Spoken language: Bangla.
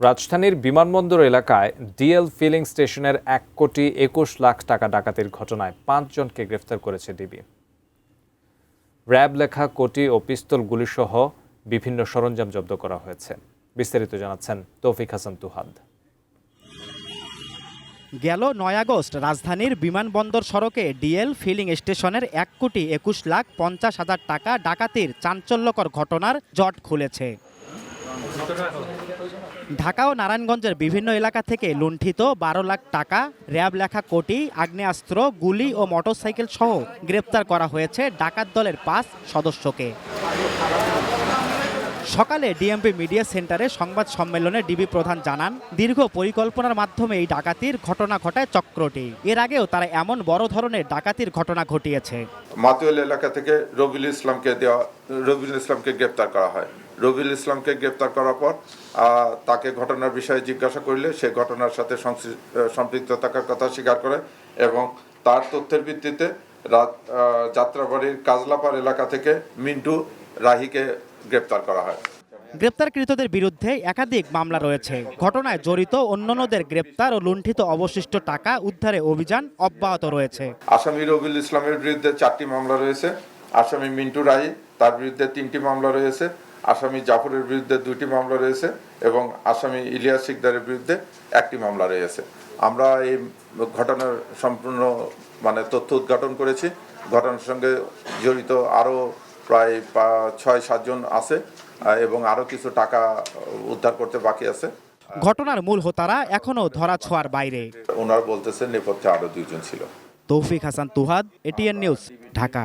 রাজধানীর বিমানবন্দর এলাকায় ডিএল ফিলিং স্টেশনের ১,২১,০০,০০০ টাকা ডাকাতির ঘটনায় ৫ জনকে গ্রেফতার করেছে ডিবি। র্যাব লেখা কোটি ও পিস্তল গুলিসহ বিভিন্ন সরঞ্জাম জব্দ করা হয়েছে। বিস্তারিত জানাচ্ছেন তৌফিক হাসান তুহাদ। গেল ৯ আগস্ট রাজধানীর বিমানবন্দর সড়কে ডিএল ফিলিং স্টেশনের ১,২১,৫০,০০০ টাকা ডাকাতির চাঞ্চল্যকর ঘটনার জট খুলেছে। ঢাকা ও নারায়ণগঞ্জের বিভিন্ন এলাকা থেকে লুণ্ঠিত ১২ লাখ টাকা, র্যাব লেখা কোটি, আগ্নেয়াস্ত্র, গুলি ও মোটরসাইকেল সহ গ্রেপ্তার করা হয়েছে ডাকাত দলের ৫ সদস্যকে। সকালে ডিএমপি মিডিয়া সেন্টারে সংবাদ সম্মেলনে ডিবি প্রধান জানান, দীর্ঘ পরিকল্পনার মাধ্যমে এই ডাকাতির ঘটনা ঘটায় চক্রটি। এর আগেও তারা এমন বড় ধরনের ডাকাতির ঘটনা ঘটিয়েছে। মাতুয়েল এলাকা থেকে রবিউল ইসলামকে গ্রেপ্তার করা হয়। রবিউল ইসলামকে গ্রেপ্তার করার পর তাকে ঘটনার বিষয়ে জিজ্ঞাসা করলে সে ঘটনার সাথে সম্পৃক্ত থাকার কথা স্বীকার করে এবং তার তথ্যের ভিত্তিতে যাত্রাবাড়ির কাজলাপাড় এলাকা থেকে মিন্টু রাহিকে গ্রেপ্তার করা হয়। গ্রেপ্তারকৃতদের বিরুদ্ধে একাধিক মামলা রয়েছে। ঘটনায় জড়িত অন্যান্যদের গ্রেপ্তার ও লুণ্ঠিত অবশিষ্ট টাকা উদ্ধারে অভিযান অব্যাহত রয়েছে। আসামি রবিউল ইসলামের বিরুদ্ধে 4টি মামলা রয়েছে। আসামি মিন্টু রাহি তার বিরুদ্ধে 3টি মামলা রয়েছে। আসামি জাফরের বিরুদ্ধে 2টি মামলা রয়েছে এবং আসামি ইলিয়াস শিকদারের বিরুদ্ধে 1টি মামলা রয়েছে। আমরা এই ঘটনার সম্পূর্ণ তথ্য উদ্ঘাটন করেছি। ঘটনার সঙ্গে জড়িত আরও প্রায় 6-7 জন আছে এবং আরও কিছু টাকা উদ্ধার করতে বাকি আছে। ঘটনার মূল হোতারা এখনও ধরাছোঁয়ার বাইরে। ওনারা বলতেছেন নেপথ্যে আরও 2 জন ছিল। তৌফিক হাসান তুহাদ, এটিএন নিউজ, ঢাকা।